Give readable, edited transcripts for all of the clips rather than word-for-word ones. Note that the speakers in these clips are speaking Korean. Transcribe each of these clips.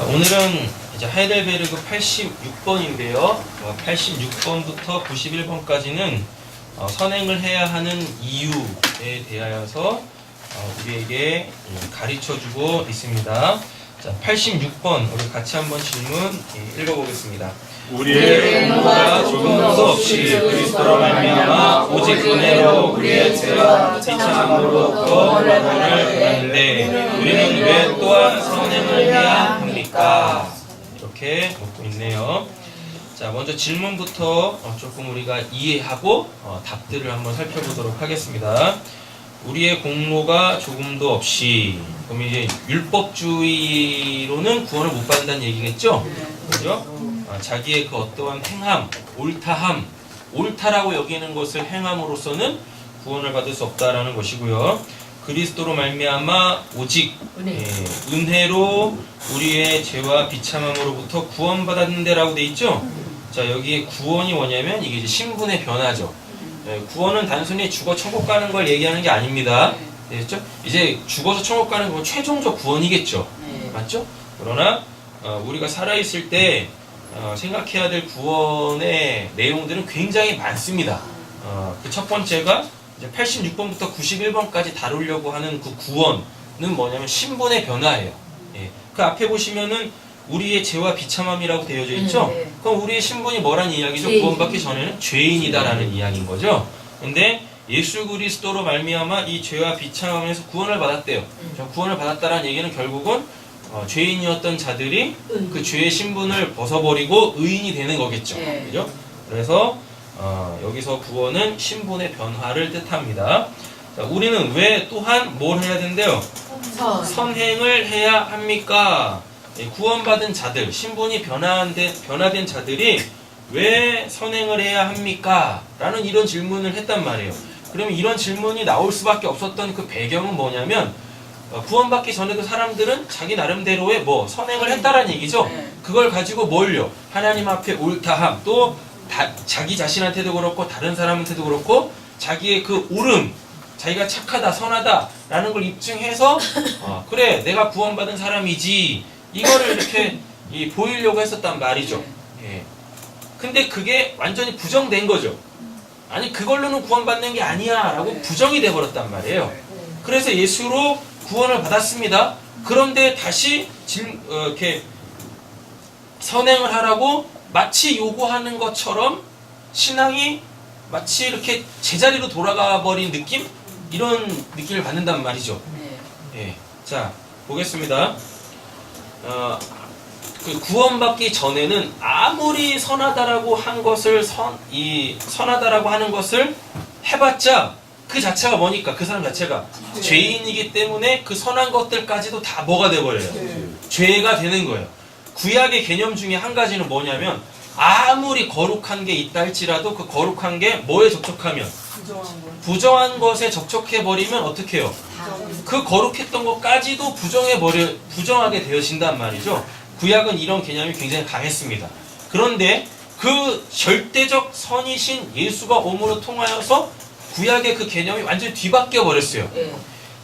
오늘은 이제 하이델베르그 86번인데요. 86번부터 91번까지는 선행을 해야 하는 이유에 대하여서 우리에게 가르쳐주고 있습니다. 자, 86번 우리 같이 한번 질문 읽어보겠습니다. 우리의 공로가 조금도 없이 그리스도로 말미암아 오직 은혜로 우리의 죄와 비참함으로부터 구원을 받았는데 우리는 왜 또한 선행을 해야 합니까? 이렇게 묻고 있네요. 자, 먼저 질문부터 조금 우리가 이해하고 답들을 한번 살펴보도록 하겠습니다. 우리의 공로가 조금도 없이, 그럼 이제 율법주의로는 구원을 못 받는다는 얘기겠죠? 그죠? 자기의 그 어떠한 행함, 옳다함, 옳다라고 여기는 것을 행함으로써는 구원을 받을 수 없다라는 것이고요. 그리스도로 말미암아 오직 은혜로 우리의 죄와 비참함으로부터 구원받았는데라고 돼 있죠? 자, 여기에 구원이 뭐냐면 이게 이제 신분의 변화죠. 구원은 단순히 죽어 천국 가는 걸 얘기하는 게 아닙니다. 됐죠? 이제 죽어서 천국 가는 건 최종적 구원이겠죠. 맞죠? 그러나 우리가 살아있을 때 생각해야 될 구원의 내용들은 굉장히 많습니다. 그 첫 번째가 이제 86번부터 91번까지 다루려고 하는 그 구원은 뭐냐면 신분의 변화예요. 그 앞에 보시면은 우리의 죄와 비참함이라고 되어져 있죠? 그럼 우리의 신분이 뭐란 이야기죠? 구원받기 전에는 죄인이다라는 이야기인 거죠. 근데 예수 그리스도로 말미암아 이 죄와 비참함에서 구원을 받았대요. 구원을 받았다라는 얘기는 결국은 죄인이었던 자들이 그 죄의 신분을 벗어버리고 의인이 되는 거겠죠. 그죠? 그래서 여기서 구원은 신분의 변화를 뜻합니다. 자, 우리는 왜 또한 뭘 해야 된대요? 선행을 해야 합니까? 구원받은 자들, 신분이 변화된 자들이 왜 선행을 해야 합니까? 라는 이런 질문을 했단 말이에요. 그러면 이런 질문이 나올 수밖에 없었던 그 배경은 뭐냐면 구원받기 전에 그 사람들은 자기 나름대로의 선행을 했다라는 얘기죠. 그걸 가지고 뭘요? 하나님 앞에 옳다함, 또 자기 자신한테도 그렇고 다른 사람한테도 그렇고 자기의 그 옳음, 자기가 착하다, 선하다 라는 걸 입증해서 그래, 내가 구원받은 사람이지, 이거를 이렇게 보이려고 했었단 말이죠. 근데 그게 완전히 부정된 거죠. 아니, 그걸로는 구원받는 게 아니야 라고 부정이 돼버렸단 말이에요. 그래서 예수로 구원을 받았습니다. 그런데 다시 이렇게 선행을 하라고 마치 요구하는 것처럼 신앙이 마치 이렇게 제자리로 돌아가 버린 느낌? 이런 느낌을 받는단 말이죠. 자, 보겠습니다. 그 구원받기 전에는 아무리 선하다라고 한 것을 선하다라고 하는 것을 해봤자 그 자체가 뭐니까? 그 사람 자체가 죄인이기 때문에 그 선한 것들까지도 다 뭐가 돼버려요? 죄가 되는 거예요. 구약의 개념 중에 한 가지는 뭐냐면 아무리 거룩한 게 있다 할지라도 그 거룩한 게 뭐에 접촉하면? 부정한 것에 접촉해버리면 어떻게 해요? 그 거룩했던 것까지도 부정하게 되어진단 말이죠. 구약은 이런 개념이 굉장히 강했습니다. 그런데 그 절대적 선이신 예수가 오므로 통하여서 구약의 그 개념이 완전히 뒤바뀌어 버렸어요.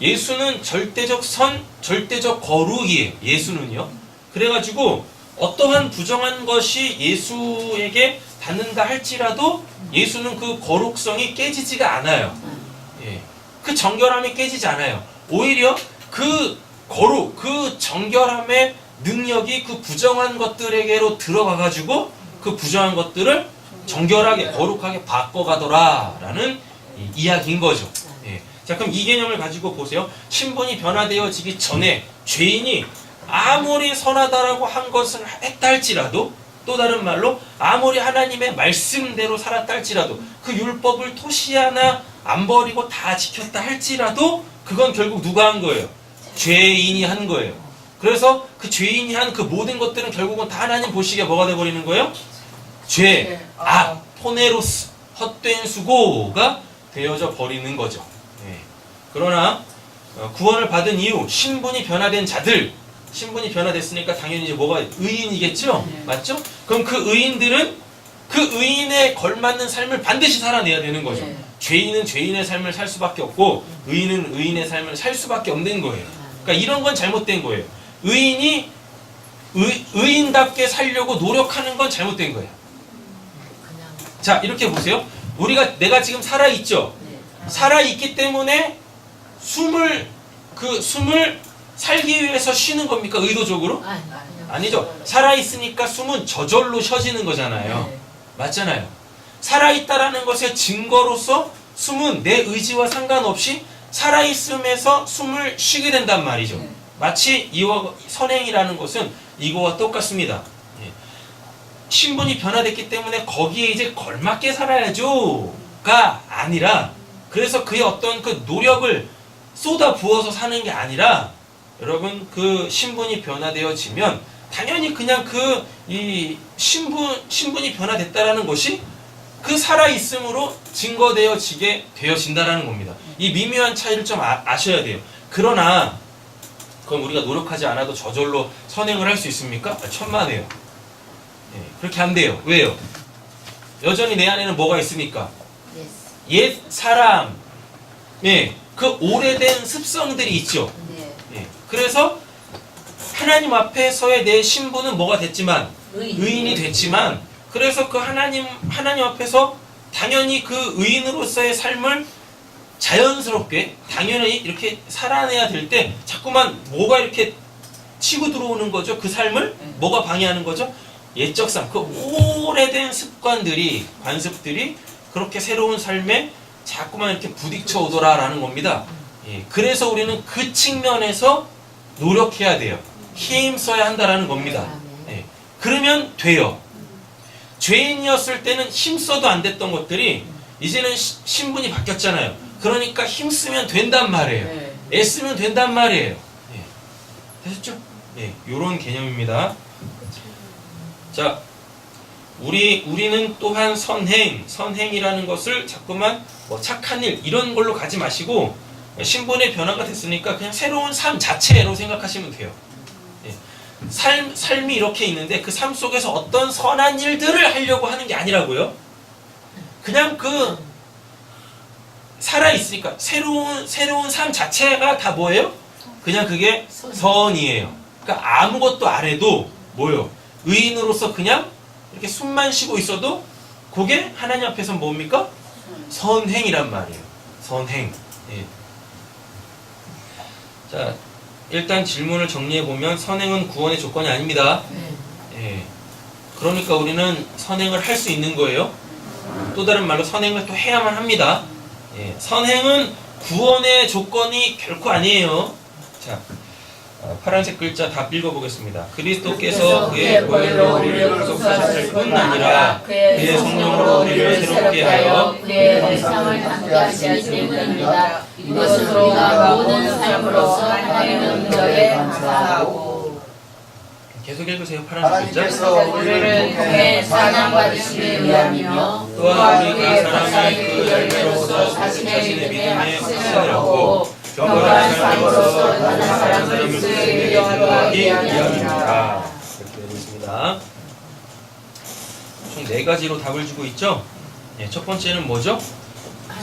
예수는 절대적 선, 절대적 거룩이에요. 예수는요. 그래가지고 어떠한 부정한 것이 예수에게 닿는다 할지라도 예수는 그 거룩성이 깨지지가 않아요. 그 정결함이 깨지지 않아요. 오히려 그 거룩, 그 정결함의 능력이 그 부정한 것들에게로 들어가가지고 그 부정한 것들을 정결하게, 거룩하게 바꿔가더라라는 이야기인 거죠. 자, 그럼 이 개념을 가지고 보세요. 신분이 변화되어지기 전에 죄인이 아무리 선하다라고 한 것을 했다 할지라도, 또 다른 말로 아무리 하나님의 말씀대로 살았다 할지라도, 그 율법을 토시 하나 안 버리고 다 지켰다 할지라도 그건 결국 누가 한 거예요? 죄인이 한 거예요. 그래서 그 죄인이 한 그 모든 것들은 결국은 다 하나님 보시기에 뭐가 돼버리는 거예요? 죄, 악, 포네로스, 헛된 수고가 되어져 버리는 거죠. 그러나 구원을 받은 이후 신분이 변화된 자들, 신분이 변화됐으니까 당연히 이제 뭐가 의인이겠죠? 맞죠? 그럼 그 의인들은 그 의인에 걸맞는 삶을 반드시 살아내야 되는 거죠. 죄인은 죄인의 삶을 살 수밖에 없고 의인은 의인의 삶을 살 수밖에 없는 거예요. 그러니까 이런 건 잘못된 거예요. 의인이 의인답게 살려고 노력하는 건 잘못된 거예요. 자, 이렇게 보세요. 내가 지금 살아있죠? 살아있기 때문에 숨을 살기 위해서 쉬는 겁니까? 의도적으로? 아니죠. 살아있으니까 숨은 저절로 쉬어지는 거잖아요. 맞잖아요. 살아있다라는 것의 증거로서 숨은 내 의지와 상관없이 살아있음에서 숨을 쉬게 된단 말이죠. 마치 이와 선행이라는 것은 이거와 똑같습니다. 신분이 변화됐기 때문에 거기에 이제 걸맞게 살아야죠가 아니라, 그래서 그의 어떤 그 노력을 쏟아 부어서 사는 게 아니라, 여러분 그 신분이 변화되어지면 당연히 그냥 이 신분이 변화됐다라는 것이 그 살아있음으로 증거되어지게 되어진다라는 겁니다. 이 미묘한 차이를 좀 아셔야 돼요. 그러나 그럼 우리가 노력하지 않아도 저절로 선행을 할 수 있습니까? 천만에요. 그렇게 안 돼요. 왜요? 여전히 내 안에는 뭐가 있으니까? 옛 사람, 그 오래된 습성들이 있죠. 그래서 하나님 앞에서의 내 신분은 뭐가 됐지만, 의인이 됐지만, 그래서 그 하나님 앞에서 당연히 그 의인으로서의 삶을 자연스럽게 당연히 이렇게 살아내야 될 때 자꾸만 뭐가 이렇게 치고 들어오는 거죠. 그 삶을 뭐가 방해하는 거죠? 옛적 삶, 그 오래된 습관들이, 관습들이 그렇게 새로운 삶에 자꾸만 이렇게 부딪혀 오더라라는 겁니다. 그래서 우리는 그 측면에서 노력해야 돼요. 힘써야 한다라는 겁니다. 그러면 돼요. 죄인이었을 때는 힘써도 안 됐던 것들이 이제는 신분이 바뀌었잖아요. 그러니까 힘쓰면 된단 말이에요. 애쓰면 된단 말이에요. 되셨죠? 요런 개념입니다. 자, 우리는 또한 선행이라는 것을 자꾸만 뭐 착한 일 이런 걸로 가지 마시고, 신분의 변화가 됐으니까 그냥 새로운 삶 자체로 생각하시면 돼요. 삶이 이렇게 있는데 그 삶 속에서 어떤 선한 일들을 하려고 하는 게 아니라고요. 그냥 살아있으니까 새로운 삶 자체가 다 뭐예요? 그냥 그게 선이에요. 그러니까 아무것도 안 해도 뭐예요? 의인으로서 그냥 이렇게 숨만 쉬고 있어도 그게 하나님 앞에서 뭡니까? 선행이란 말이에요. 선행. 자, 일단 질문을 정리해보면 선행은 구원의 조건이 아닙니다. 그러니까 우리는 선행을 할 수 있는 거예요. 또 다른 말로 선행을 또 해야만 합니다. 선행은 구원의 조건이 결코 아니에요. 자, 파란색 글자 다 읽어보겠습니다. 그리스도께서 그의 보혈로 우리를 구속하실 뿐 아니라 그의 성령으로 우리를 새롭게 하여 그의 형상을 담게 하시기 때문입니다. 이것은 우리가 모든 삶으로서 하나님의 능력에 감사하고, 계속 읽으세요. 파란색 글자. 하나님께서 우리를 통해 사랑받으시기 위함이며 또한 우리가 사람의 그 열매로서 자신의 믿음에 확신을 얻고 경건한 삶으로서 다른 사람을 쓰게 하기 위함입니다. 이렇게 되고 있습니다. 총 4가지로 답을 주고 있죠. 첫 번째는 뭐죠?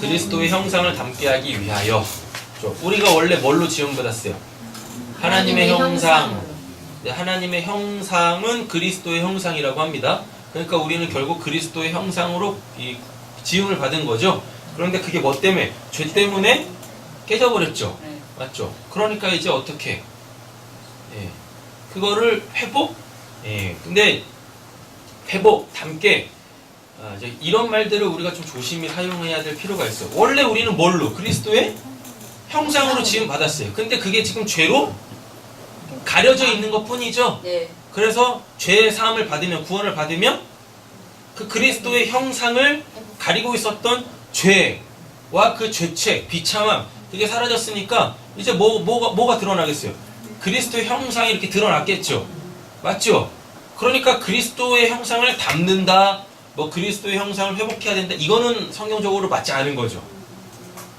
그리스도의 형상을 담게 하기 위하여. 우리가 원래 뭘로 지음받았어요? 하나님의 형상. 하나님의 형상은 그리스도의 형상이라고 합니다. 그러니까 우리는 결국 그리스도의 형상으로 지음을 받은 거죠. 그런데 그게 뭐 때문에? 죄 때문에 깨져버렸죠. 맞죠? 그러니까 이제 어떻게? 그거를 회복? 근데 회복, 담게, 이런 말들을 우리가 좀 조심히 사용해야 될 필요가 있어요. 원래 우리는 뭘로? 그리스도의 형상으로 지음 받았어요. 근데 그게 지금 죄로 가려져 있는 것 뿐이죠. 그래서 죄의 사함을 받으면, 구원을 받으면 그 그리스도의 형상을 가리고 있었던 죄와 그 죄책, 비참함, 그게 사라졌으니까 이제 뭐가 드러나겠어요? 그리스도의 형상이 이렇게 드러났겠죠. 맞죠? 그러니까 그리스도의 형상을 담는다, 뭐 그리스도의 형상을 회복해야 된다, 이거는 성경적으로 맞지 않은 거죠.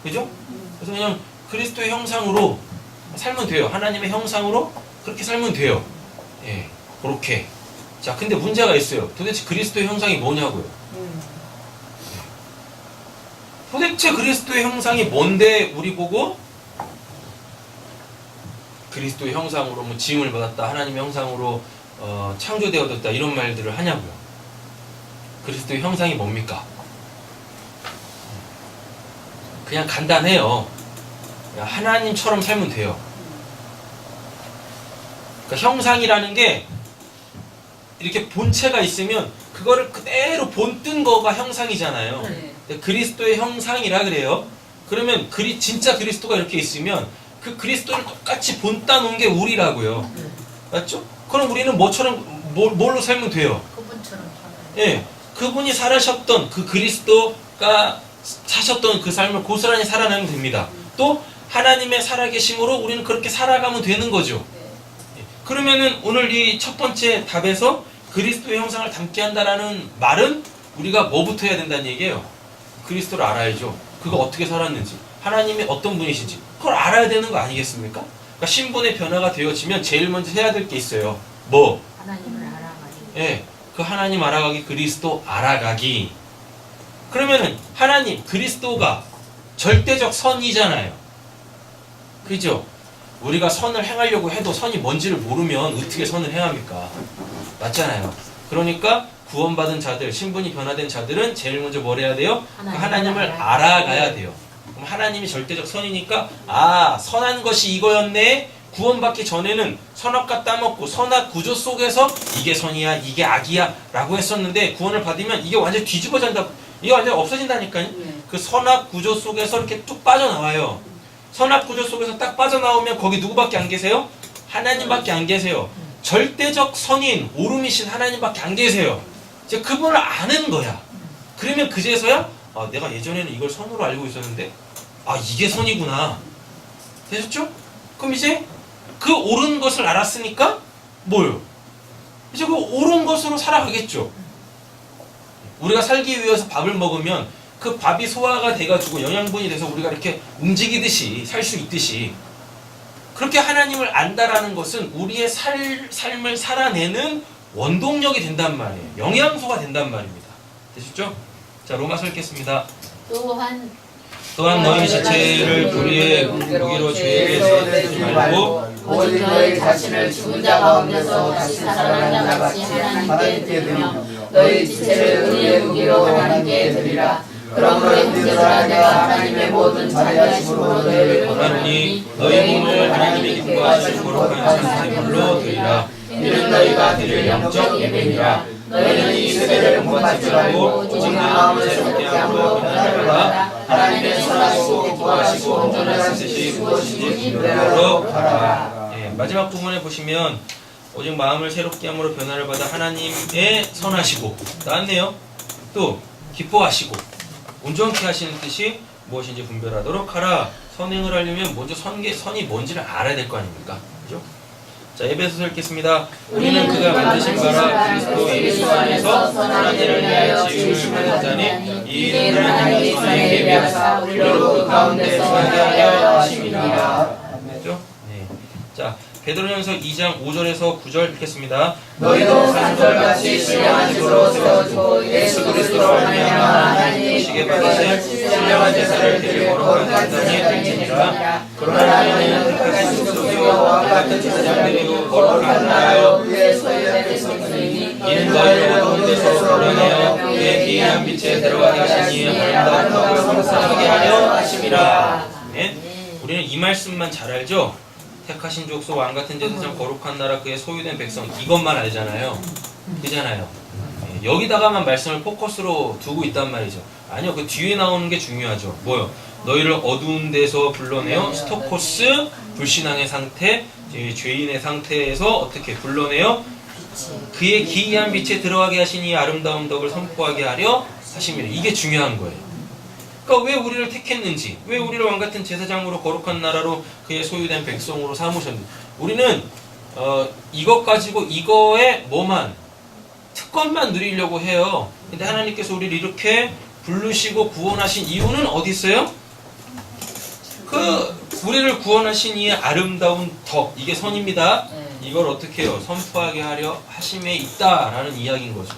그죠? 그래서 그냥 그리스도의 형상으로 살면 돼요. 하나님의 형상으로 그렇게 살면 돼요. 그렇게. 자, 근데 문제가 있어요. 도대체 그리스도의 형상이 뭐냐고요? 도대체 그리스도의 형상이 뭔데 우리 보고 그리스도의 형상으로 뭐 지음을 받았다, 하나님의 형상으로 창조되어졌다 이런 말들을 하냐고요. 그리스도의 형상이 뭡니까? 그냥 간단해요. 그냥 하나님처럼 살면 돼요. 그러니까 형상이라는 게 이렇게 본체가 있으면 그거를 그대로 본뜬 거가 형상이잖아요. 네. 그리스도의 형상이라 그래요. 그러면 진짜 그리스도가 이렇게 있으면 그 그리스도를 똑같이 본따 놓은 게 우리라고요. 맞죠? 그럼 우리는 뭘로 살면 돼요? 그분처럼 살아요. 예, 그분이 살아셨던 그 그리스도가 사셨던 그 삶을 고스란히 살아내면 됩니다. 또 하나님의 살아계심으로 우리는 그렇게 살아가면 되는 거죠. 예, 그러면은 오늘 이 첫 번째 답에서 그리스도의 형상을 담게 한다라는 말은 우리가 뭐부터 해야 된다는 얘기예요? 그리스도를 알아야죠. 그가 어떻게 살았는지, 하나님이 어떤 분이신지 그걸 알아야 되는 거 아니겠습니까? 그러니까 신분의 변화가 되어지면 제일 먼저 해야 될 게 있어요. 뭐? 하나님을 알아가기. 예, 그 하나님 알아가기, 그리스도 알아가기. 그러면은 하나님, 그리스도가 절대적 선이잖아요. 그죠? 우리가 선을 행하려고 해도 선이 뭔지를 모르면 어떻게 선을 행합니까? 맞잖아요. 그러니까 구원받은 자들, 신분이 변화된 자들은 제일 먼저 뭘 해야 돼요? 하나님을 알아가야 돼요. 그럼 하나님이 절대적 선이니까 선한 것이 이거였네. 구원받기 전에는 선악과 따먹고 선악 구조 속에서 이게 선이야, 이게 악이야 라고 했었는데 구원을 받으면 이게 완전히 뒤집어진다. 이게 완전히 없어진다니까요. 그 선악 구조 속에서 이렇게 뚝 빠져나와요. 선악 구조 속에서 딱 빠져나오면 거기 누구밖에 안 계세요? 하나님밖에 안 계세요. 절대적 선인, 오름이신 하나님밖에 안 계세요. 이제 그분을 아는 거야. 그러면 그제서야 내가 예전에는 이걸 선으로 알고 있었는데 이게 선이구나. 되셨죠? 그럼 이제 그 옳은 것을 알았으니까 뭐요? 이제 그 옳은 것으로 살아가겠죠. 우리가 살기 위해서 밥을 먹으면 그 밥이 소화가 돼가지고 영양분이 돼서 우리가 이렇게 움직이듯이 살 수 있듯이 그렇게 하나님을 안다라는 것은 우리의 삶을 살아내는 원동력이 된단 말이에요. 영양소가 된단 말입니다. 되셨죠? 자, 로마서 읽겠습니다. 또한 너희 지체를 불의의 무기로 죄에게 쓰지 말고 오직 너희 자신을 죽은 자 가운데서 다시 살아난 자 같이 하나님께 드리며 너희 지체를 의의 무기로 하나님께 드리라. 그러므로 형제들아 내가 하나님의 모든 자비하심으로 너희를 권하노니 너희 몸을 하나님이 기뻐하시는 거룩한 산제물로 드리라. 이는 너희가 드릴 영적 예배니라. 너희는 이 세대를 본받지 말고 오직 마음을 새롭게 함으로 변화를 받아 하나님의 선하시고 기뻐하시고 온전한 뜻이 무엇인지 분별하도록 하라. 마지막 부분에 보시면 오직 마음을 새롭게 함으로 변화를 받아 하나님의 선하시고 나왔네요. 또 기뻐하시고 온전케 하시는 뜻이 무엇인지 분별하도록 하라. 선행을 하려면 먼저 선이 뭔지를 알아야 될 거 아닙니까? 그죠? 자, 에베소서 읽겠습니다. 우리는 그가 만드신 바라 그리스도 예수 안에서 선한 일을 위하여 지으심을 받자니 이 일은 하나님의 선에 예비하사 우리로 그 가운데서 하게 하려 하심이라. 그죠? 네. 자, 베드로전서 2장 5절에서 9절 읽겠습니다. 너희도 산돌같이 신령한 집으로 세워지고 예수 그리스도로 말미암아 하나님의 시게 받으신 신령한 제사를 드리고 거룩한 산이 될지니라. 그러나 너희는 택하신 족속이요 왕 같은 제사장들이고 거룩한 나라요 그의 소유의 백성들이니 이는 너희를 모든 데서 불러내어 그의 기이한 빛에 들어가게 하시니 아름다운 덕을 성사하게 하려 하심이라. 우리는 이 말씀만 잘 알죠? 택하신 족속 왕 같은 제사장 거룩한 나라 그의 소유된 백성 이것만 알잖아요. 그잖아요. 여기다가만 말씀을 포커스로 두고 있단 말이죠. 아니요, 그 뒤에 나오는 게 중요하죠. 뭐요? 너희를 어두운 데서 불러내어 스토코스 불신앙의 상태, 죄인의 상태에서 어떻게 불러내어 그의 기이한 빛에 들어가게 하시니 아름다운 덕을 선포하게 하려 하심이라. 이게 중요한 거예요. 그러니까 왜 우리를 택했는지, 왜 우리를 왕같은 제사장으로 거룩한 나라로 그의 소유된 백성으로 삼으셨는지 우리는 이것 가지고 이거에 특권만 누리려고 해요. 근데 하나님께서 우리를 이렇게 부르시고 구원하신 이유는 어디 있어요? 우리를 구원하신 이의 아름다운 덕, 이게 선입니다. 이걸 어떻게 해요? 선포하게 하려 하심에 있다라는 이야기인 거죠.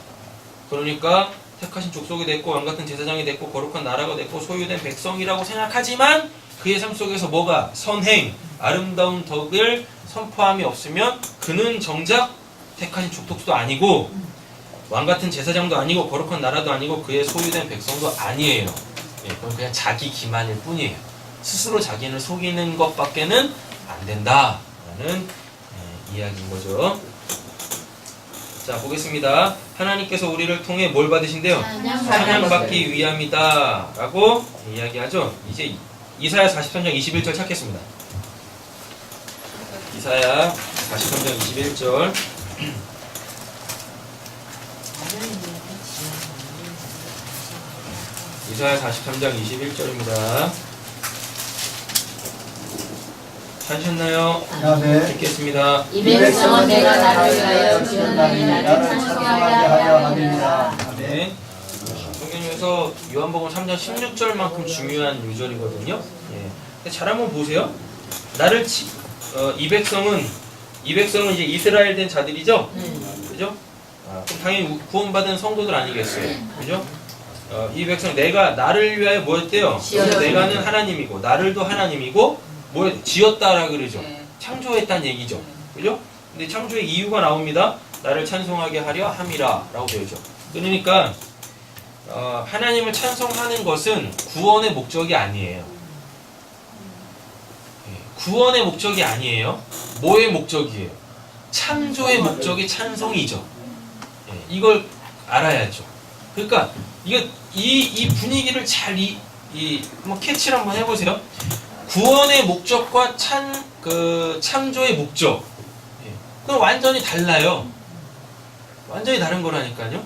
그러니까 택하신 족속이 됐고 왕같은 제사장이 됐고 거룩한 나라가 됐고 소유된 백성이라고 생각하지만 그의 삶 속에서 뭐가 선행, 아름다운 덕을 선포함이 없으면 그는 정작 택하신 족속도 아니고 왕 같은 제사장도 아니고 거룩한 나라도 아니고 그의 소유된 백성도 아니에요. 예, 그건 그냥 자기 기만일 뿐이에요. 스스로 자기를 속이는 것밖에는 안 된다라는 이야기인 거죠. 자, 보겠습니다. 하나님께서 우리를 통해 뭘 받으신대요? 찬양받기 위함이다 라고 이야기하죠. 이제 이사야 43장 21절 찾겠습니다. 이사야 43장 21절. 이사야 43장 21절입니다. 찾으셨나요? 네. 읽겠습니다. 이 백성은 내가 나를 위하여 지었나니 나를 찬송하게 하려 함이니라. 네. 성경에서 요한복음 3장 16절만큼 중요한 유절이거든요. 예. 근데 잘 한번 보세요. 이 백성은 이제 이스라엘 된 자들이죠. 그죠? 그럼 당연히 구원받은 성도들 아니겠어요. 그죠? 이 백성 내가 나를 위하여 뭐였대요? 내가는 하나님이고 나를도 하나님이고 지었다라 그러죠. 창조했다는 얘기죠. 그죠? 근데 창조의 이유가 나옵니다. 나를 찬송하게 하려 함이라 라고 되어있죠. 그러니까 하나님을 찬송하는 것은 구원의 목적이 아니에요. 구원의 목적이 아니에요. 뭐의 목적이에요? 창조의 목적이 찬송이죠. 이걸 알아야죠. 그러니까 이 분위기를 잘 한번 캐치를 한번 해보세요. 구원의 목적과 창조의 목적. 그건 완전히 달라요. 완전히 다른 거라니까요.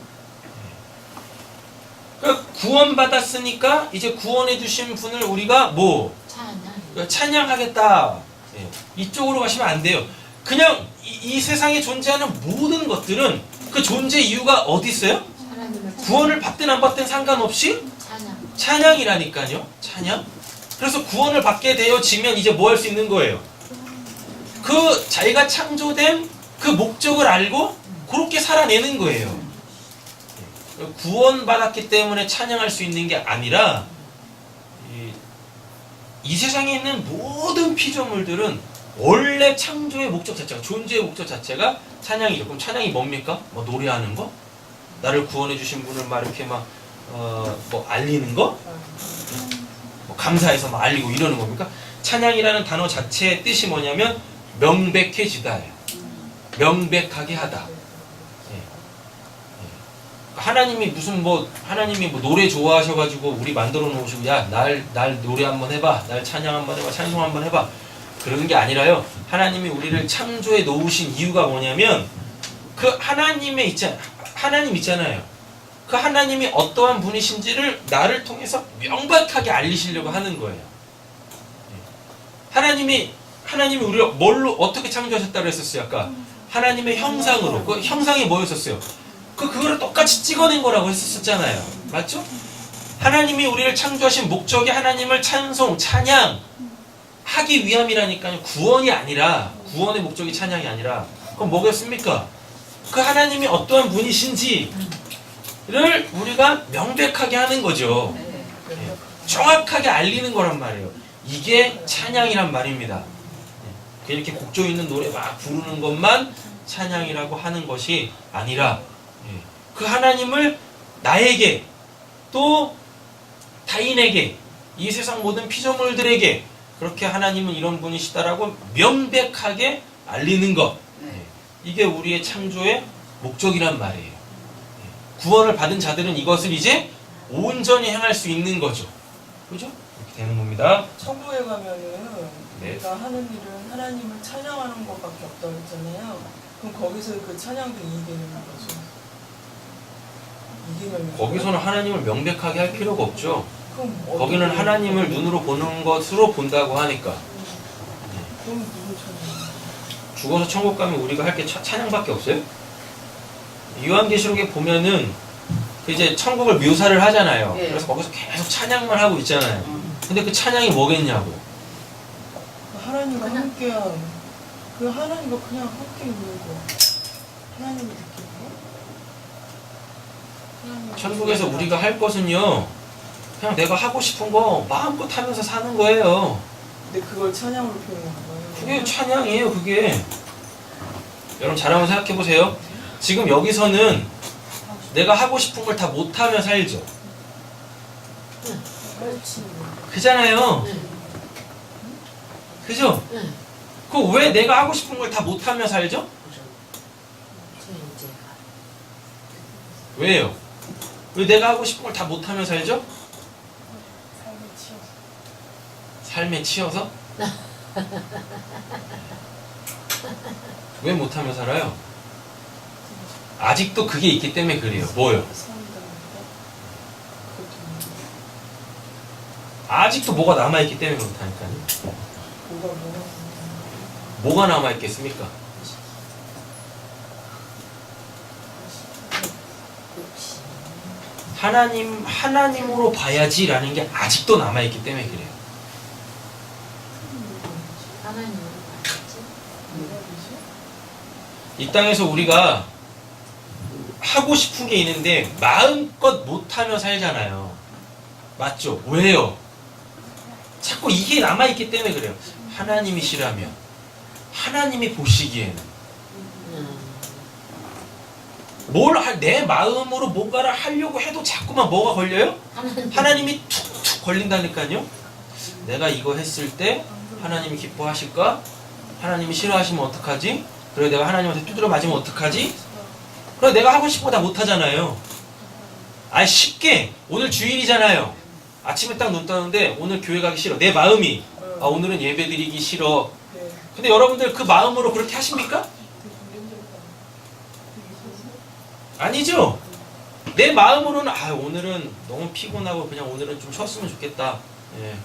그러니까 구원받았으니까 이제 구원해 주신 분을 우리가 찬양하겠다. 이쪽으로 가시면 안 돼요. 그냥 이 세상에 존재하는 모든 것들은 그 존재 이유가 어디 있어요? 구원을 받든 안 받든 상관없이 찬양이라니까요. 찬양. 그래서 구원을 받게 되어지면 이제 뭐 할 수 있는 거예요? 그 자기가 창조된 그 목적을 알고 그렇게 살아내는 거예요. 구원받았기 때문에 찬양할 수 있는 게 아니라 이 세상에 있는 모든 피조물들은 원래 창조의 목적 자체가, 존재의 목적 자체가 찬양이죠. 그럼 찬양이 뭡니까? 뭐 노래하는 거? 나를 구원해 주신 분을 막 이렇게 뭐 알리는 거? 감사해서 막 알리고 이러는 겁니까? 찬양이라는 단어 자체의 뜻이 뭐냐면 명백해지다예요. 명백하게 하다. 하나님이 하나님이 노래 좋아하셔가지고 우리 만들어 놓으시고 날 노래 한번 해봐, 날 찬양 한번 해봐, 찬송 한번 해봐, 그런 게 아니라요. 하나님이 우리를 창조해 놓으신 이유가 뭐냐면 그 하나님 있잖아요. 그 하나님이 어떠한 분이신지를 나를 통해서 명백하게 알리시려고 하는 거예요. 하나님이 우리를 뭘로 어떻게 창조하셨다고 했었어요? 아까 하나님의 형상으로. 그 형상이 뭐였었어요? 그거를 똑같이 찍어낸 거라고 했었잖아요. 맞죠? 하나님이 우리를 창조하신 목적이 하나님을 찬양 하기 위함이라니까요. 구원이 아니라, 구원의 목적이 찬양이 아니라. 그럼 뭐겠습니까? 그 하나님이 어떠한 분이신지를 우리가 명백하게 하는 거죠. 정확하게 알리는 거란 말이에요. 이게 찬양이란 말입니다. 이렇게 곡조 있는 노래 막 부르는 것만 찬양이라고 하는 것이 아니라 그 하나님을 나에게 또 타인에게 이 세상 모든 피조물들에게 그렇게 하나님은 이런 분이시다라고 명백하게 알리는 것, 이게 우리의 창조의 목적이란 말이에요. 구원을 받은 자들은 이것을 이제 온전히 행할 수 있는 거죠. 그죠? 이렇게 되는 겁니다. 천국에 가면은 우리가 하는 일은 하나님을 찬양하는 것밖에 없다고 했잖아요. 그럼 거기서 그 찬양도 이기는 거죠. 이기는 거기서는 하나님을 명백하게 할 필요가 없죠. 그럼 거기는 하나님을 눈으로 보는 것으로 본다고 하니까. 그럼 누구 찬양? 죽어서 천국 가면 우리가 할 게 찬양밖에 없어요? 요한계시록에 보면은 이제 천국을 묘사를 하잖아요. 그래서 거기서 계속 찬양만 하고 있잖아요. 근데 그 찬양이 뭐겠냐고. 하나님과 함께한 그 하나님과 그냥 함께 있는 거. 하나님을 느끼고. 천국에서 우리가 할 것은요, 그냥 내가 하고 싶은 거 마음껏 하면서 사는 거예요. 근데 그걸 찬양으로 표현한 거예요. 그게 찬양이에요, 그게. 여러분 잘 한번 생각해 보세요. 지금 여기서는 내가 하고 싶은 걸 다 못하며 살죠. 그렇지. 그잖아요. 네. 그죠? 네. 그 왜 내가 하고 싶은 걸 다 못하며 살죠? 왜요? 왜 내가 하고 싶은 걸 다 못하며 살죠? 삶에 치여서. 삶에 치여서? 왜 못하며 살아요? 아직도 그게 있기 때문에 그래요. 뭐요? 아직도 뭐가 남아있기 때문에 그렇다니까요. 뭐가 남아있겠습니까? 하나님으로 봐야지라는 게 아직도 남아있기 때문에 그래요. 하나님으로 봐야지. 이 땅에서 우리가 하고 싶은 게 있는데 마음껏 못하며 살잖아요. 맞죠? 왜요? 자꾸 이게 남아있기 때문에 그래요. 하나님이시라면, 하나님이 보시기에는 내 마음으로 뭔가를 하려고 해도 자꾸만 뭐가 걸려요? 하나님이 툭툭 걸린다니까요. 내가 이거 했을 때 하나님이 기뻐하실까? 하나님이 싫어하시면 어떡하지? 그리고 내가 하나님한테 두드려 맞으면 어떡하지? 그래서 내가 하고 싶은 거 다 못하잖아요. 쉽게 오늘 주일이잖아요. 아침에 딱 눈 뜨는데 오늘 교회 가기 싫어. 내 마음이 오늘은 예배 드리기 싫어. 근데 여러분들 그 마음으로 그렇게 하십니까? 아니죠. 내 마음으로는 오늘은 너무 피곤하고 그냥 오늘은 좀 쉬었으면 좋겠다. 예.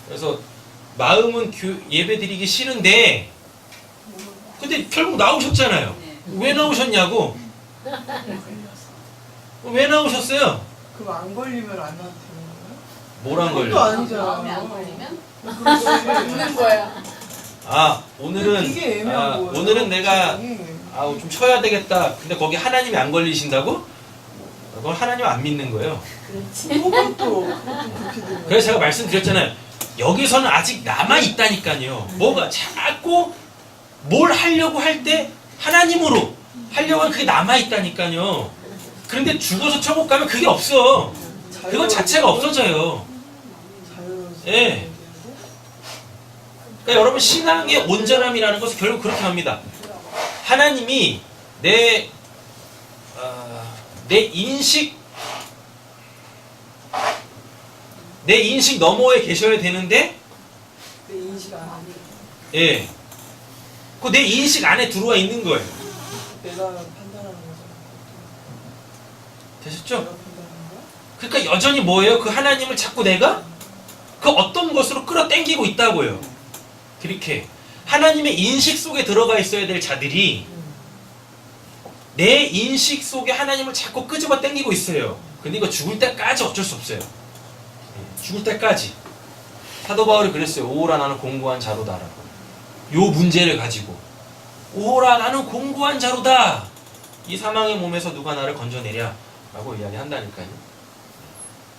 그래서 마음은 예배 드리기 싫은데 근데 결국 나오셨잖아요. 왜 나오셨냐고. 왜 나오셨어요? 그럼 안 걸리면 안 나도 되는 거예요? 뭘 안 그것도 걸려? 아니잖아. 마음에 안 걸리면 죽는 거야. 오늘은 이게 애매한 거예요. 오늘은 내가 굉장히. 좀 쉬어야 되겠다. 근데 거기 하나님이 안 걸리신다고? 그건 하나님 안 믿는 거예요. 그것도 그렇게 되는 거예요. 그래서 제가 말씀드렸잖아요. 여기서는 아직 남아 있다니까요. 뭐가 자꾸 뭘 하려고 할 때 하나님으로 하려고 하면 그게 남아 있다니까요. 그런데 죽어서 천국 가면 그게 없어. 그건 자체가 없어져요. 예. 그러니까 여러분 신앙의 온전함이라는 것은 결국 그렇게 합니다. 하나님이 내 인식 너머에 계셔야 되는데, 내 인식 안 하고 예, 그 내 인식 안에 들어와 있는 거예요. 내가 판단하는 거잖아. 되셨죠? 내가 판단하는 거야? 그러니까 여전히 뭐예요? 그 하나님을 자꾸 내가 그 어떤 것으로 끌어당기고 있다고요. 그렇게 하나님의 인식 속에 들어가 있어야 될 자들이 내 인식 속에 하나님을 자꾸 끄집어 당기고 있어요. 근데 이거 죽을 때까지 어쩔 수 없어요. 죽을 때까지. 사도 바울이 그랬어요. 오호라 나는 공고한 자로다라고. 요 문제를 가지고 오호라 나는 공고한 자로다. 이 사망의 몸에서 누가 나를 건져내랴 라고 이야기한다니까요.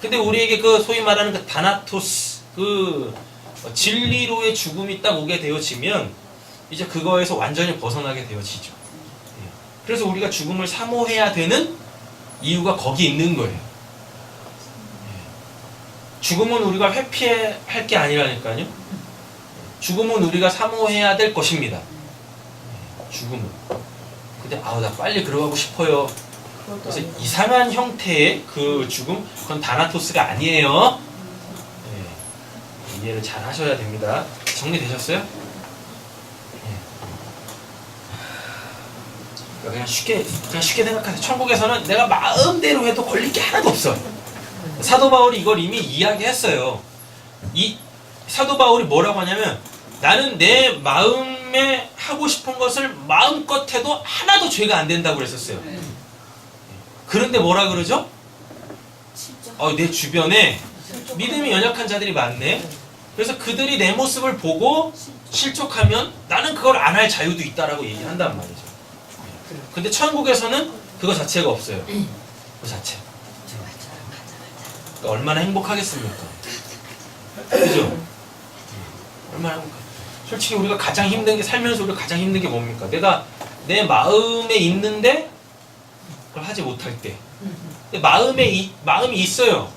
근데 우리에게 그 소위 말하는 그 다나토스, 그 진리로의 죽음이 딱 오게 되어지면 이제 그거에서 완전히 벗어나게 되어지죠. 그래서 우리가 죽음을 사모해야 되는 이유가 거기 있는 거예요. 죽음은 우리가 회피할 게 아니라니까요. 죽음은 우리가 사모해야 될 것입니다. 죽음은. 근데 나 빨리 들어가고 싶어요. 그래서 이상한 형태의 그 죽음, 그건 다나토스가 아니에요. 이해를 잘 하셔야 됩니다. 정리되셨어요? 그냥 쉽게 생각하세요. 천국에서는 내가 마음대로 해도 걸릴 게 하나도 없어요. 사도 바울이 이걸 이미 이야기했어요. 이 사도 바울이 뭐라고 하냐면 나는 내 마음에 하고 싶은 것을 마음껏 해도 하나도 죄가 안 된다고 그랬었어요. 그런데 뭐라 그러죠? 내 주변에 믿음이 연약한 자들이 많네. 그래서 그들이 내 모습을 보고 실족하면 나는 그걸 안 할 자유도 있다라고 얘기한단 말이죠. 근데 천국에서는 그거 자체가 없어요. 그 자체. 그러니까 얼마나 행복하겠습니까? 그죠? 얼마나 행복하. 솔직히 우리가 가장 힘든 게 살면서 우리가 가장 힘든 게 뭡니까? 내가 내 마음에 있는데 그걸 하지 못할 때. 근데 마음이 있어요.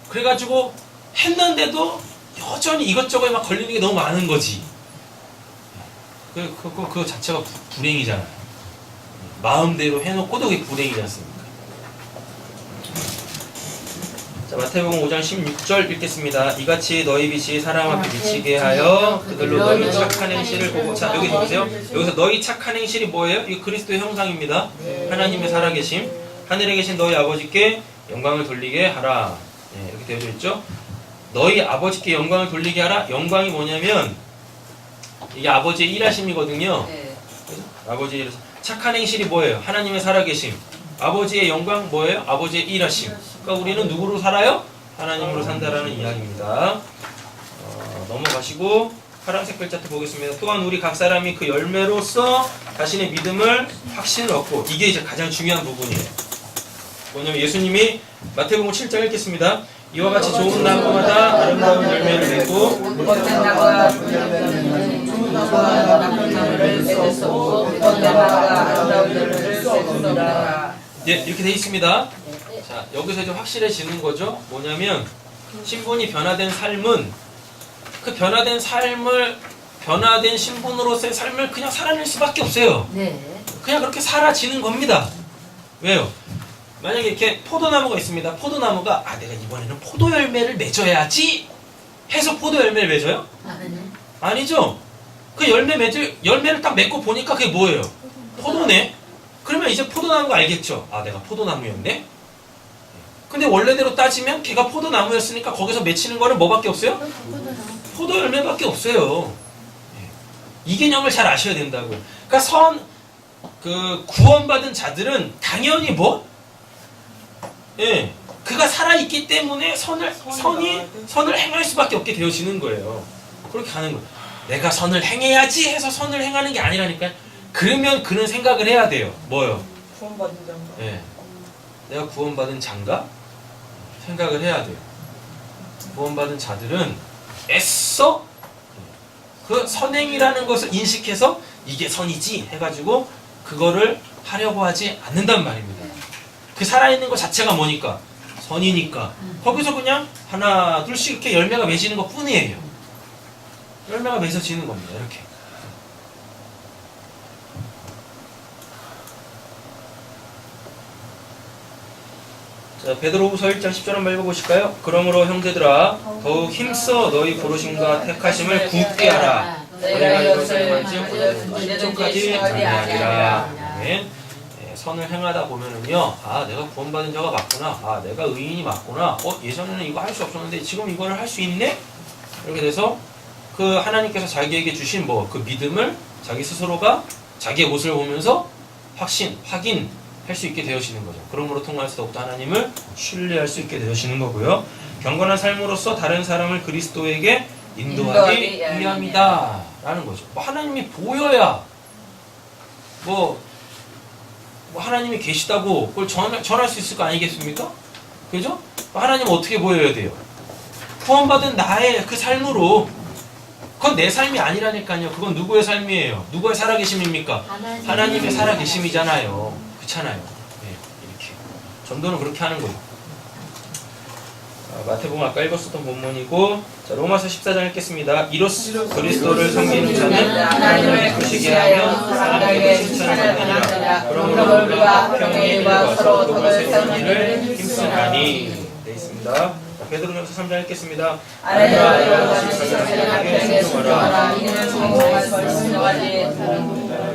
그래가지고 했는데도 여전히 이것저것에 막 걸리는 게 너무 많은 거지. 그거 자체가 불행이잖아요. 마음대로 해놓고도 그게 불행이지 않습니까? 자, 마태복음 5장 16절 읽겠습니다. 이같이 너희 빛이 사람 앞에 비치게 하여 그들로 너희 착한 행실을 보고. 자, 여기 보세요. 여기서 너희 착한 행실이 뭐예요? 이거 그리스도의 형상입니다. 하나님의 살아계심. 하늘에 계신 너희 아버지께 영광을 돌리게 하라. 네, 이렇게 되어져 있죠. 너희 아버지께 영광을 돌리게 하라. 영광이 뭐냐면 이게 아버지의 일하심이거든요. 그래서 아버지의 일. 착한 행실이 뭐예요? 하나님의 살아계심. 아버지의 영광 뭐예요? 아버지의 일하심. 그러니까 우리는 누구로 살아요? 하나님으로 산다라는 이야기입니다. 넘어가시고 파란색 글자도 보겠습니다. 또한 우리 각 사람이 그 열매로서 자신의 믿음을 확신을 얻고, 이게 이제 가장 중요한 부분이에요. 뭐냐면 예수님이 마태복음 7장 읽겠습니다. 이와 같이 좋은 나무마다 아름다운 열매를 맺고 못된 나무가 좋은 나무가 나쁜 나무를 맺을 수 없고 못된 나무가 아름다운 열매를 맺는다. 예, 이렇게 돼 있습니다. 자, 여기서 이제 확실해지는 거죠. 뭐냐면 신분이 변화된 삶은 그 변화된 신분으로서의 삶을 그냥 살아낼 수밖에 없어요. 그냥 그렇게 사라지는 겁니다. 왜요? 만약에 이렇게 포도나무가 있습니다. 포도나무가 내가 이번에는 포도 열매를 맺어야지 해서 포도 열매를 맺어요? 아니죠. 그 열매를 딱 맺고 보니까 그게 뭐예요? 포도네. 그러면 이제 포도나무인 거 알겠죠? 내가 포도나무였네? 근데 원래대로 따지면 걔가 포도나무였으니까 거기서 맺히는 거는 뭐밖에 없어요? 포도 열매밖에 없어요. 이 개념을 잘 아셔야 된다고요. 그러니까 구원받은 자들은 당연히 뭐? 그가 살아있기 때문에 선을 행할 수밖에 없게 되어지는 거예요. 그렇게 하는 거예요. 내가 선을 행해야지 해서 선을 행하는 게 아니라니까요. 그러면 그는 생각을 해야 돼요. 뭐요? 구원받은 자인가? 내가 구원받은 자인가? 생각을 해야 돼요. 구원받은 자들은 애써 그 선행이라는 것을 인식해서 이게 선이지 해가지고 그거를 하려고 하지 않는단 말입니다. 그 살아있는 것 자체가 뭐니까? 선이니까. 거기서 그냥 하나 둘씩 이렇게 열매가 맺히는 것 뿐이에요. 열매가 맺어지는 겁니다. 이렇게. 자, 베드로후서 1장 10절 한번 읽어보실까요? 그러므로 형제들아 더욱 힘써 너희 부르심과 택하심을 굳게 하라. 너희가 이것을 언제든지 아니하리라. 선을 행하다 보면은요, 내가 구원받은 자가 맞구나, 내가 의인이 맞구나, 예전에는 이거 할 수 없었는데 지금 이거를 할 수 있네? 이렇게 돼서 그 하나님께서 자기에게 주신 그 믿음을 자기 스스로가 자기의 모습을 보면서 확인할 수 있게 되어지는 거죠. 그러므로 통하여서 더욱더 하나님을 신뢰할 수 있게 되어지는 거고요. 경건한 삶으로서 다른 사람을 그리스도에게 인도하기 위함이다 라는 거죠. 하나님이 보여야 하나님이 계시다고 그걸 전할 수 있을 거 아니겠습니까? 그죠? 하나님은 어떻게 보여야 돼요? 구원받은 나의 그 삶으로. 그건 내 삶이 아니라니까요. 그건 누구의 삶이에요? 누구의 살아계심입니까? 하나님의 살아계심이잖아요. 그렇잖아요. 이렇게 전도는 그렇게 하는 거예요. 마태복음 아까 읽었었던 본문이고, 자, 로마서 14장 읽겠습니다. 이로써 그리스도를 섬기는 자는 하나님을 기쁘시게 하며 사람에게 칭찬을 받느니라. 그러므로 우리가 평의와 서로 덕을 세우는 일을 힘쓰나니. 되어 있습니다. 베드로전서 3장 읽겠습니다. 아내들아 이런 것이 사랑하게 순종하라. 이는 성공할 순종하지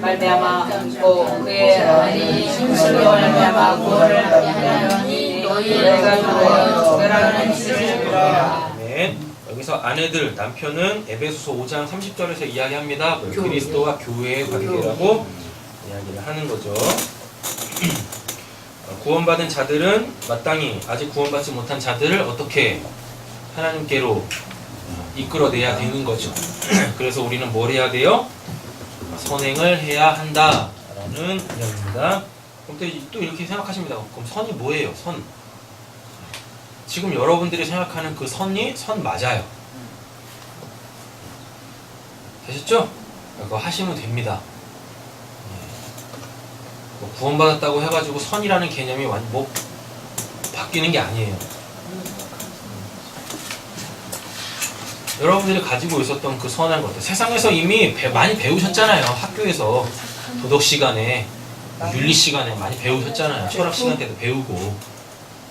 말미암아 또 그의 아니 힘쓰려 말미암아 구원을 받게 하려니 너희가 주어 특별한 힘을 주라. 여기서 아내들, 남편은 에베소서 5장 30절에서 이야기합니다. 그리스도와 교회의 관계라고 이야기를 하는 거죠. 구원받은 자들은 마땅히 아직 구원받지 못한 자들을 어떻게 하나님께로 이끌어내야 되는 거죠. 그래서 우리는 뭘 해야 돼요? 선행을 해야 한다라는 이야기입니다. 그럼 또 이렇게 생각하십니다. 그럼 선이 뭐예요? 선. 지금 여러분들이 생각하는 그 선이 선 맞아요. 되셨죠? 그거 하시면 됩니다. 뭐 구원받았다고 해가지고 선이라는 개념이 뭐 바뀌는 게 아니에요. 여러분들이 가지고 있었던 그 선한 것들, 세상에서 이미 많이 배우셨잖아요. 학교에서 도덕 시간에, 윤리 시간에 많이 배우셨잖아요. 철학 시간 때도 배우고.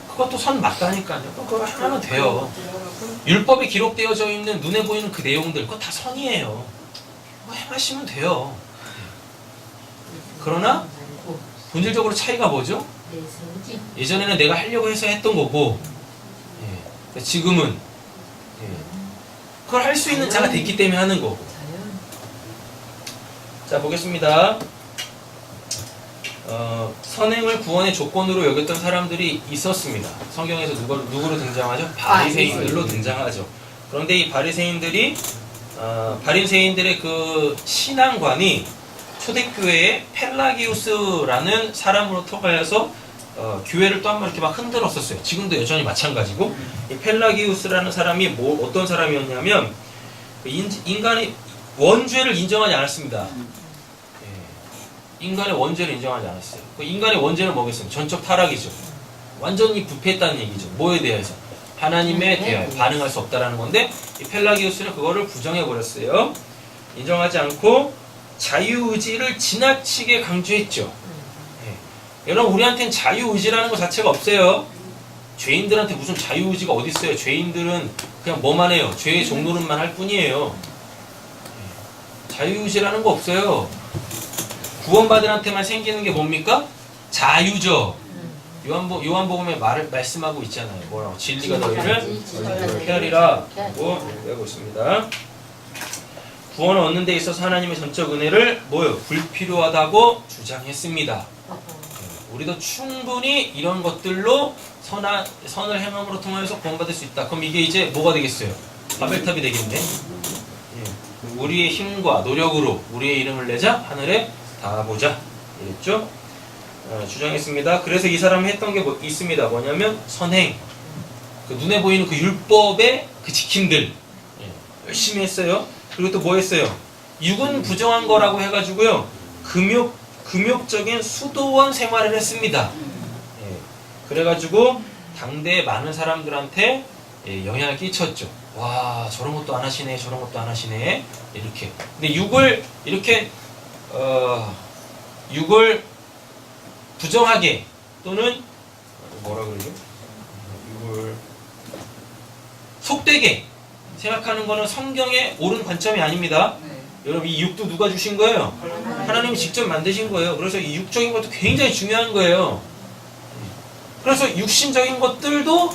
그것도 선 맞다니까요. 그거 하면 돼요. 율법에 기록되어져 있는 눈에 보이는 그 내용들, 그거 다 선이에요. 그거 행하시면 돼요. 그러나 본질적으로 차이가 뭐죠? 예전에는 내가 하려고 해서 했던 거고, 지금은 그걸 할 수 있는 자가 됐기 때문에 하는 거고. 자, 보겠습니다. 선행을 구원의 조건으로 여겼던 사람들이 있었습니다. 성경에서 누구로 등장하죠? 바리새인들로 등장하죠. 그런데 이 바리새인들의 그 신앙관이 초대교회의 펠라기우스라는 사람으로 통하여서 교회를 또 한 번 이렇게 막 흔들었었어요. 지금도 여전히 마찬가지고, 이 펠라기우스라는 사람이 어떤 사람이었냐면, 인간의 원죄를 인정하지 않았습니다. 인간의 원죄를 인정하지 않았어요. 그 인간의 원죄는 뭐겠어요? 전적 타락이죠. 완전히 부패했다는 얘기죠. 뭐에 대해서? 하나님에 대하여 반응할 수 없다라는 건데, 이 펠라기우스는 그거를 부정해버렸어요. 인정하지 않고 자유의지를 지나치게 강조했죠. 여러분, 우리한테는 자유의지라는 것 자체가 없어요. 죄인들한테 무슨 자유의지가 어디 있어요? 죄인들은 그냥 뭐만 해요? 죄의 종노릇만 할 뿐이에요. 자유의지라는 거 없어요. 구원받은한테만 생기는 게 뭡니까? 자유죠. 요한복음에 말씀하고 있잖아요. 뭐라고? 진리가 너희를 헤아리라 하고 얘기하고 있습니다. 구원을 얻는 데 있어서 하나님의 전적 은혜를 불필요하다고 주장했습니다. 우리도 충분히 이런 것들로 선을 행함으로 통하여서 구원받을 수 있다. 그럼 이게 이제 뭐가 되겠어요? 바벨탑이 되겠네. 우리의 힘과 노력으로 우리의 이름을 내자 하늘에 닿아보자. 이랬죠? 주장했습니다. 그래서 이 사람이 했던 게 있습니다. 뭐냐면 선행. 그 눈에 보이는 그 율법의 그 지킴들. 열심히 했어요. 그리고 또 뭐 했어요? 육은 부정한 거라고 해가지고요. 금욕적인 수도원 생활을 했습니다. 그래가지고 당대의 많은 사람들한테 영향을 끼쳤죠. 와, 저런 것도 안 하시네, 저런 것도 안 하시네. 이렇게. 근데 육을 이렇게 육을 부정하게 또는 뭐라 그러죠? 육을 속되게 생각하는 거는 성경의 옳은 관점이 아닙니다. 여러분, 이 육도 누가 주신 거예요? 하나님이 직접 만드신 거예요. 그래서 이 육적인 것도 굉장히 중요한 거예요. 그래서 육신적인 것들도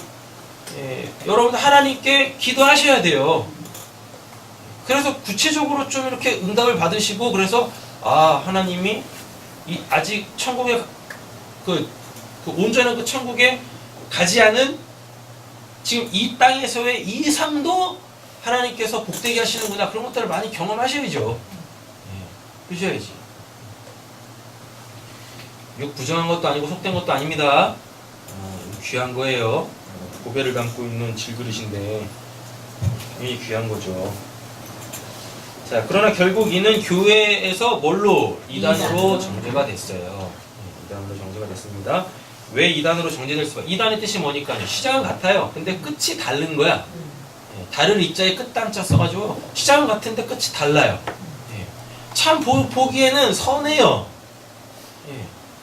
여러분 하나님께 기도하셔야 돼요. 그래서 구체적으로 좀 이렇게 응답을 받으시고, 그래서 하나님이 아직 천국에 그 온전한 그 천국에 가지 않은 지금 이 땅에서의 이 삶도 하나님께서 복되게 하시는구나. 그런 것들을 많이 경험하셔야죠. 그러셔야지. 육 부정한 것도 아니고 속된 것도 아닙니다. 귀한 거예요. 고배를 담고 있는 질그릇인데 굉장히 귀한 거죠. 자, 그러나 결국 이는 교회에서 뭘로? 이단으로 정죄가 됐어요. 이단으로 정죄가 됐습니다. 왜 이단으로 정죄될 수가? 이단의 뜻이 뭐니까요? 시작은 같아요. 근데 끝이 다른 거야. 다른 입자에 끝단자 써가지고 시작은 같은데 끝이 달라요. 참 보기에는 선해요.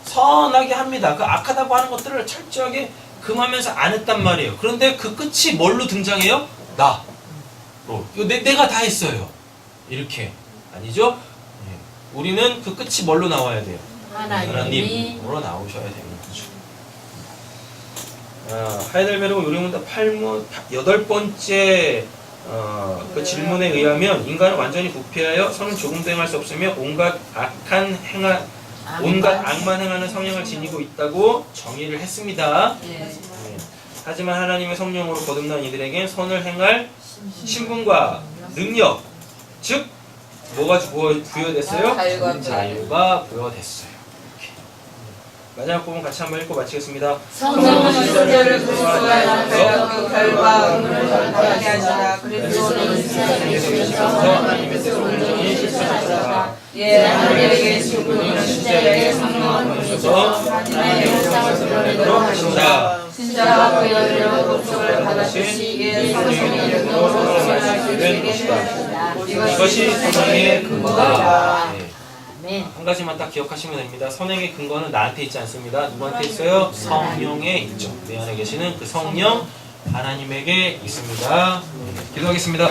선하게 합니다. 그 악하다고 하는 것들을 철저하게 금하면서 안 했단 말이에요. 그런데 그 끝이 뭘로 등장해요? 나로. 내가 다 했어요. 이렇게. 아니죠? 우리는 그 끝이 뭘로 나와야 돼요? 하나님으로 나오셔야 되는 거죠. 하이델베르그 요리문답 8번째 그 질문에 의하면 인간은 완전히 부패하여 선은 조금도 행할 수 없으며 온갖 악만 행하는 성향을 지니고 있다고 정의를 했습니다. 하지만 하나님의 성령으로 거듭난 이들에겐 선을 행할 신분과 능력, 즉 뭐가 부여됐어요? 자유가 부여됐어요. 마지막 부분 같이 한번 읽고 마치겠습니다. 성령은 이스라엘을 그리스도와 그 결과 의문을 전하게 하시라. 그리스도는 세상에 계시면서 하나님의 뜻을 온전히 실천하시라. 예, 하늘에게 계신 분은 신자에게 성령을 보내셔서 하나님의 영상을 드러내도록 하신다. 신자가 그의 은혜로 독촉을 받으시 이에 성령의 능력으로 생활하게 된 것이다. 이것이 선행의 근거다. 네. 아멘. 한 가지만 딱 기억하시면 됩니다. 선행의 근거는 나한테 있지 않습니다. 누구한테 있어요? 성령에 있죠. 내 안에 계시는 그 성령 하나님에게 있습니다. 기도하겠습니다.